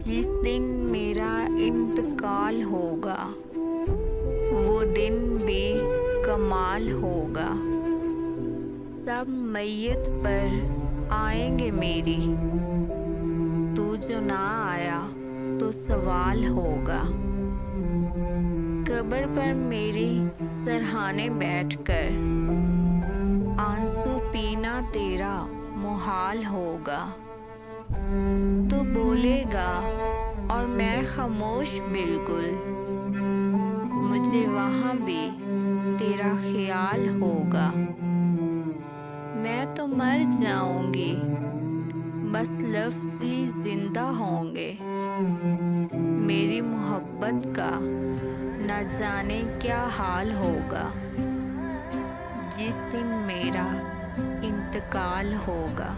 जिस दिन मेरा इंतकाल होगा वो दिन बेकमाल होगा। सब मैयत पर आएंगे मेरी, तू जो ना आया तो सवाल होगा। कब्र पर मेरे सरहाने बैठकर आंसू पीना तेरा मुहाल होगा। तू बोलेगा और मैं खामोश बिल्कुल, मुझे वहाँ भी तेरा ख्याल होगा। मैं तो मर जाऊंगी, बस लफ्ज़ ही जिंदा होंगे। मेरी मोहब्बत का न जाने क्या हाल होगा जिस दिन मेरा इंतकाल होगा।